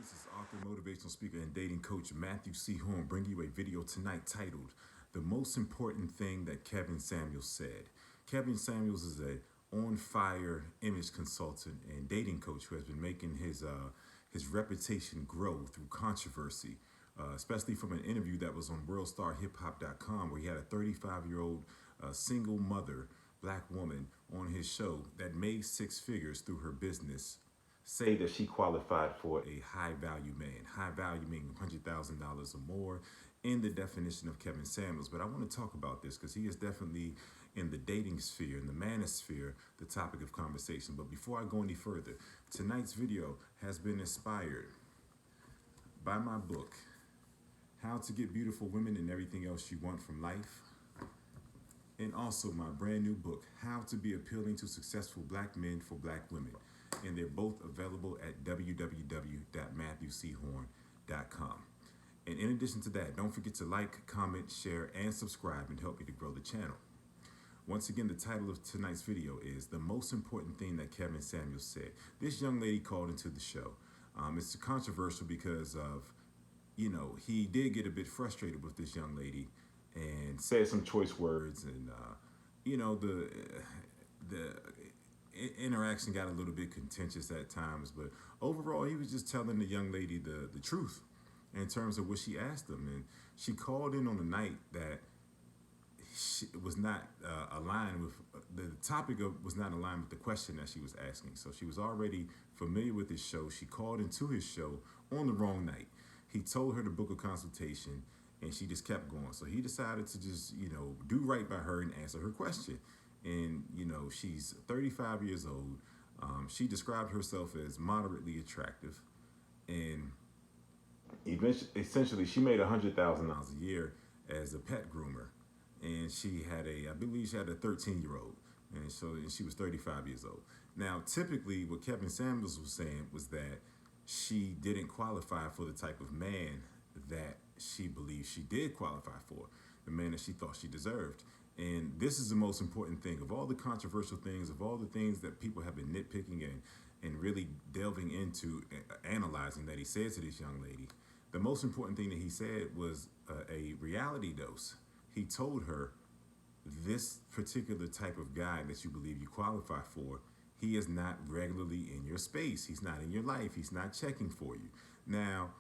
This is author, motivational speaker, and dating coach Matthew C. Horn bringing you a video tonight titled "The Most Important Thing That Kevin Samuels Said." Kevin Samuels is a on-fire image consultant and dating coach who has been making his reputation grow through controversy, especially from an interview that was on WorldStarHipHop.com where he had a 35-year-old single mother, black woman, on his show that made six figures through her business say that she qualified for a high value man. High value meaning $100,000 or more in the definition of Kevin Samuels. But I want to talk about this because he is definitely in the dating sphere, in the manosphere, the topic of conversation. But before I go any further, tonight's video has been inspired by my book, How to Get Beautiful Women and Everything Else You Want from Life, and also my brand new book, How to Be Appealing to Successful Black Men for Black Women. And they're both available at www.matthewchorn.com. And in addition to that, don't forget to like, comment, share, and subscribe and help me to grow the channel. Once again, the title of tonight's video is "The Most Important Thing That Kevin Samuels Said." This young lady called into the show. It's controversial because he did get a bit frustrated with this young lady and said some choice words, and the interaction got a little bit contentious at times, but overall he was just telling the young lady the truth in terms of what she asked him. And she called in on a night that was not aligned with the topic was not aligned with the question that she was asking. So she was already familiar with his show. She called into his show on the wrong night. He told her to book a consultation and she just kept going. So he decided to just, do right by her and answer her question. And, she's 35 years old. She described herself as moderately attractive. And essentially, she made $100,000 a year as a pet groomer. And I believe she had a 13-year-old. And she was 35 years old. Now, typically, what Kevin Samuels was saying was that she didn't qualify for the type of man that she believed she did qualify for, the man that she thought she deserved. And this is the most important thing. Of all the controversial things, of all the things that people have been nitpicking and really delving into, analyzing that he said to this young lady, the most important thing that he said was a reality dose. He told her, this particular type of guy that you believe you qualify for, he is not regularly in your space. He's not in your life. He's not checking for you. Now,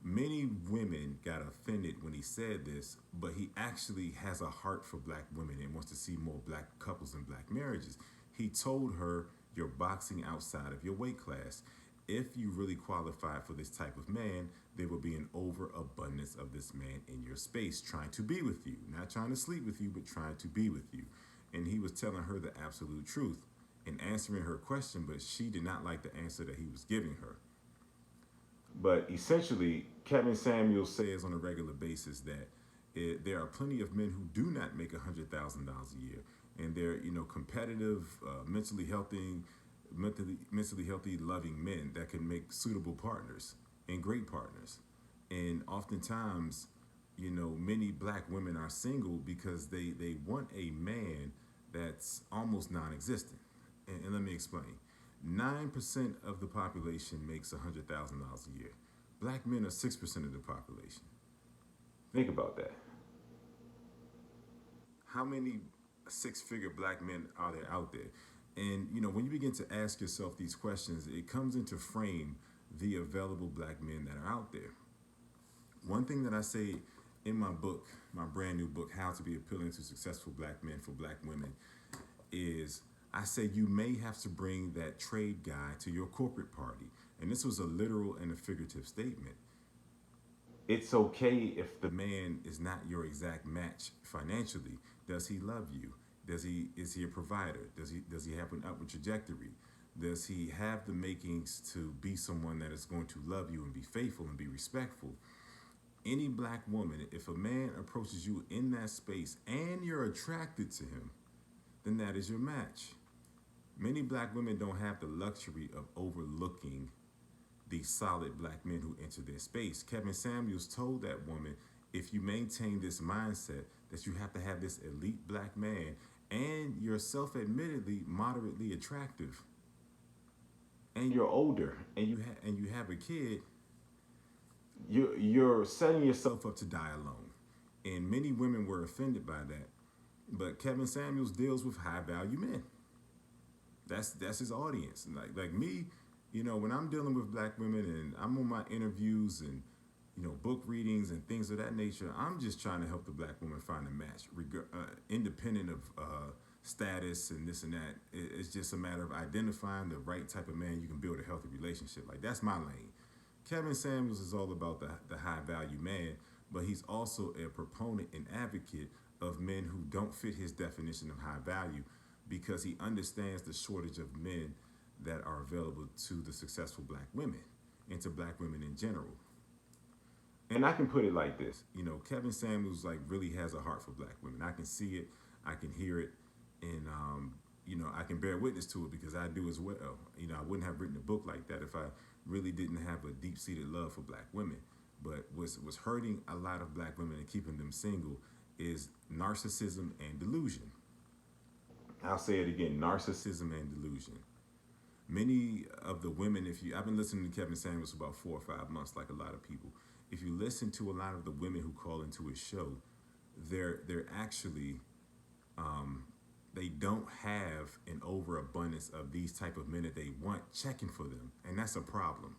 many women got offended when he said this, but he actually has a heart for black women and wants to see more black couples and black marriages. He told her, you're boxing outside of your weight class. If you really qualify for this type of man, there will be an overabundance of this man in your space trying to be with you. Not trying to sleep with you, but trying to be with you. And he was telling her the absolute truth and answering her question, but she did not like the answer that he was giving her. But essentially, Kevin Samuels says on a regular basis that there are plenty of men who do not make $100,000 a year, and they're competitive, mentally healthy, loving men that can make suitable partners and great partners. And oftentimes, many black women are single because they want a man that's almost non-existent. And let me explain. 9% of the population makes $100,000 a year. Black men are 6% of the population. Think about that. How many six-figure black men are there out there? And, when you begin to ask yourself these questions, it comes into frame the available black men that are out there. One thing that I say in my book, my brand new book, How to Be Appealing to Successful Black Men for Black Women, is I say you may have to bring that trade guy to your corporate party. And this was a literal and a figurative statement. It's okay if the man is not your exact match financially. Does he love you? Is he a provider? Does he have an upward trajectory? Does he have the makings to be someone that is going to love you and be faithful and be respectful? Any black woman, if a man approaches you in that space and you're attracted to him, then that is your match. Many black women don't have the luxury of overlooking the solid black men who enter their space. Kevin Samuels told that woman, if you maintain this mindset that you have to have this elite black man and you're self-admittedly moderately attractive and you're older and you have a kid, you're setting yourself up to die alone. And many women were offended by that. But Kevin Samuels deals with high value men. That's his audience. Like me, when I'm dealing with black women and I'm on my interviews and book readings and things of that nature, I'm just trying to help the black woman find a match, independent of status and this and that. It's just a matter of identifying the right type of man you can build a healthy relationship. Like that's my lane. Kevin Samuels is all about the high value man, but he's also a proponent and advocate of men who don't fit his definition of high value because he understands the shortage of men that are available to the successful black women and to black women in general. And I can put it like this, Kevin Samuels like really has a heart for black women. I can see it, I can hear it, and I can bear witness to it because I do as well. I wouldn't have written a book like that if I really didn't have a deep-seated love for black women. But what's hurting a lot of black women and keeping them single is narcissism and delusion. I'll say it again, narcissism and delusion. Many of the women, I've been listening to Kevin Samuels for about 4 or 5 months, like a lot of people. If you listen to a lot of the women who call into his show, they're actually they don't have an overabundance of these type of men that they want checking for them, and that's a problem.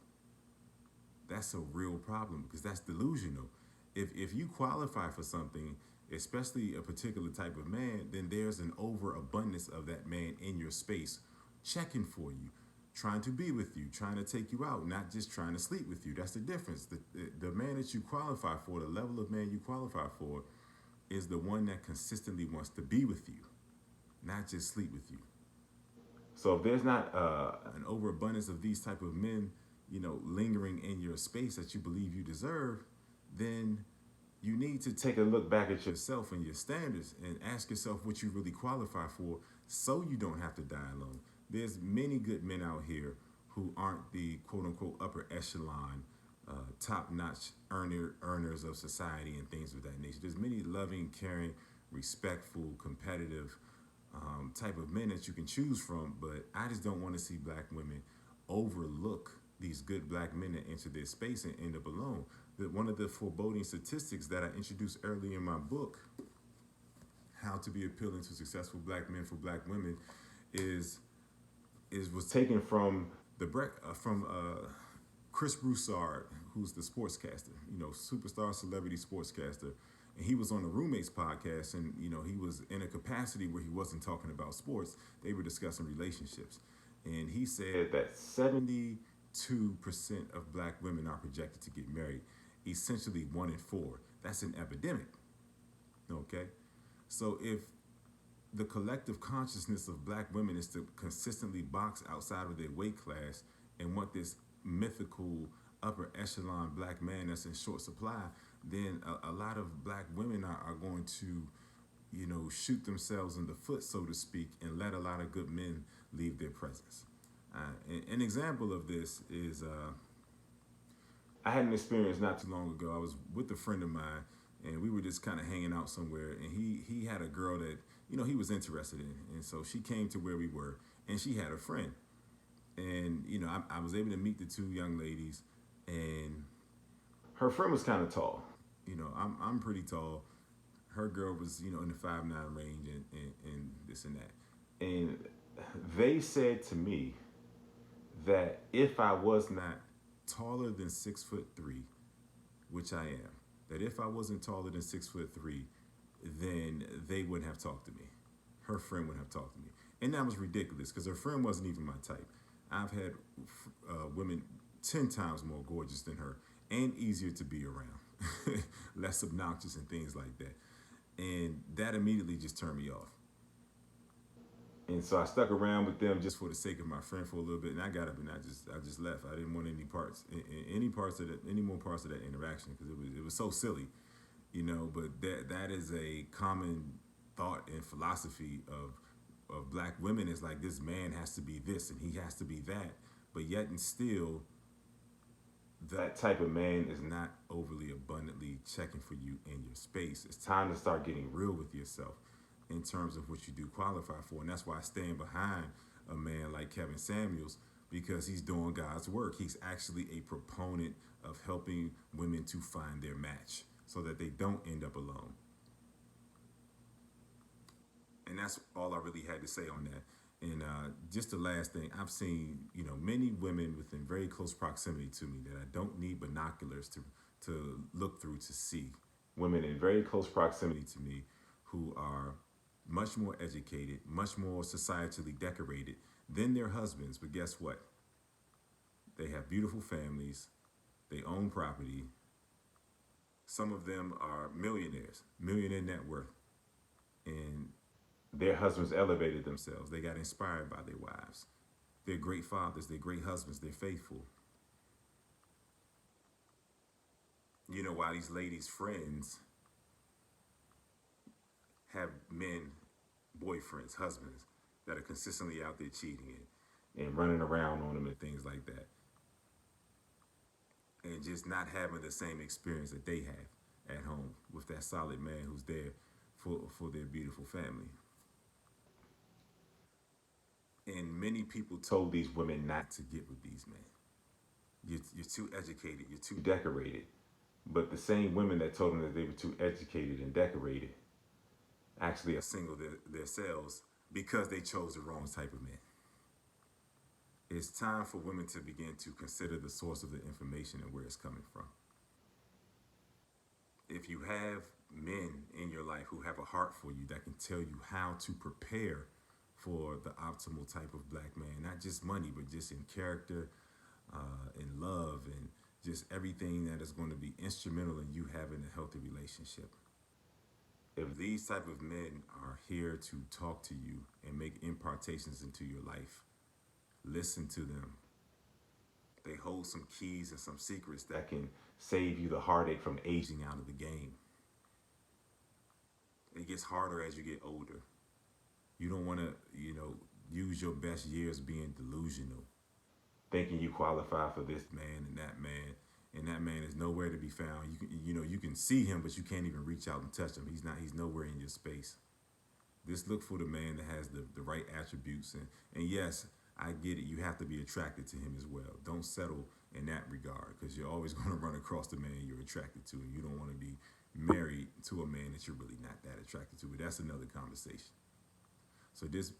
That's a real problem because that's delusional. If you qualify for something, especially a particular type of man, then there's an overabundance of that man in your space checking for you, trying to be with you, trying to take you out, not just trying to sleep with you. That's the difference. The man that you qualify for, the level of man you qualify for, is the one that consistently wants to be with you, not just sleep with you. So if there's not an overabundance of these type of men, lingering in your space that you believe you deserve, then you need to take a look back at yourself and your standards and ask yourself what you really qualify for so you don't have to die alone. There's many good men out here who aren't the quote unquote upper echelon, top-notch earners of society and things of that nature. There's many loving, caring, respectful, competitive type of men that you can choose from, but I just don't want to see black women overlook these good black men that enter their space and end up alone. One of the foreboding statistics that I introduced early in my book, How to Be Appealing to Successful Black Men for Black Women, was taken from Chris Broussard, who's the sportscaster, superstar celebrity sportscaster. And he was on the Roommates podcast, and he was in a capacity where he wasn't talking about sports. They were discussing relationships. And he said that 72% of black women are projected to get married, essentially 1 in 4. That's an epidemic. Okay? So if the collective consciousness of black women is to consistently box outside of their weight class and want this mythical upper echelon black man that's in short supply, then a lot of black women are going to, shoot themselves in the foot, so to speak, and let a lot of good men leave their presence. An example of this is I had an experience not too long ago. I was with a friend of mine, and we were just kind of hanging out somewhere, and he had a girl that he was interested in, and so she came to where we were, and she had a friend, and I was able to meet the two young ladies, and her friend was kind of tall. I'm pretty tall. Her girl was in the 5'9" range, and this and that, and they said to me that if I was not taller than 6'3", which I am, that if I wasn't taller than 6'3", then they wouldn't have talked to me. Her friend wouldn't have talked to me. And that was ridiculous because her friend wasn't even my type. I've had women 10 times more gorgeous than her and easier to be around, less obnoxious and things like that. And that immediately just turned me off. And so I stuck around with them just for the sake of my friend for a little bit, and I got up and I just left. I didn't want any more parts of that interaction because it was so silly, But that is a common thought and philosophy of black women. Is like, this man has to be this and he has to be that, but yet and still, that type of man is not overly abundantly checking for you in your space. It's time to start getting real with yourself in terms of what you do qualify for. And that's why I stand behind a man like Kevin Samuels, because he's doing God's work. He's actually a proponent of helping women to find their match so that they don't end up alone. And that's all I really had to say on that. And just the last thing, I've seen, many women within very close proximity to me that I don't need binoculars to look through to see. Women in very close proximity to me who are much more educated, much more societally decorated than their husbands. But guess what? They have beautiful families. They own property. Some of them are millionaires, millionaire net worth. And their husbands elevated themselves. They got inspired by their wives. They're great fathers. They're great husbands. They're faithful. You know why these ladies' friends have men, boyfriends, husbands that are consistently out there cheating and running around on them and things like that. And just not having the same experience that they have at home with that solid man who's there for their beautiful family. And many people told these women not to get with these men. You're too educated, you're too decorated. But the same women that told them that they were too educated and decorated actually are single themselves because they chose the wrong type of men. It's time for women to begin to consider the source of the information and where it's coming from. If you have men in your life who have a heart for you that can tell you how to prepare for the optimal type of black man, not just money, but just in character, in love, and just everything that is going to be instrumental in you having a healthy relationship. If these type of men are here to talk to you and make impartations into your life, listen to them. They hold some keys and some secrets that can save you the heartache from aging out of the game. It gets harder as you get older. You don't want to, use your best years being delusional, thinking you qualify for this man, and that man is nowhere to be found. You can see him, but you can't even reach out and touch him. He's nowhere in your space. Just look for the man that has the right attributes. And yes, I get it. You have to be attracted to him as well. Don't settle in that regard, because you're always going to run across the man you're attracted to, and you don't want to be married to a man that you're really not that attracted to. But that's another conversation. So just,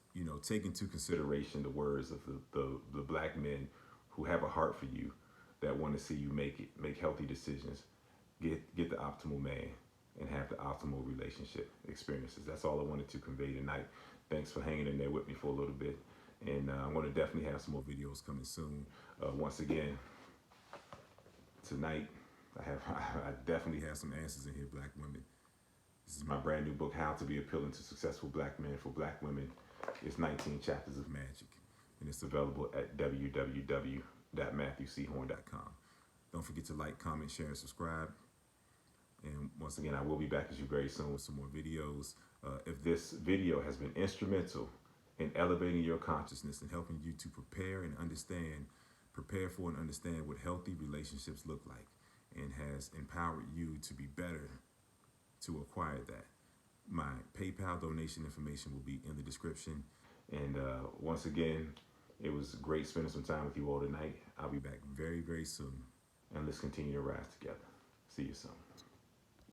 take into consideration the words of the black men who have a heart for you, that want to see you make healthy decisions, get the optimal man, and have the optimal relationship experiences. That's all I wanted to convey tonight. Thanks for hanging in there with me for a little bit. And I'm going to definitely have some more videos coming soon. Once again, tonight, I definitely have some answers in here, black women. This is my brand new book, How to Be Appealing to Successful Black Men for Black Women. It's 19 chapters of magic, and it's available at www.matthewchorn.com. Don't forget to like, comment, share, and subscribe. And once again, I will be back at you very soon with some more videos. If this video has been instrumental in elevating your consciousness and helping you to prepare for and understand what healthy relationships look like, and has empowered you to be better to acquire that, my PayPal donation information will be in the description. And once again, it was great spending some time with you all tonight. I'll be back very, very soon. And let's continue to rise together. See you soon.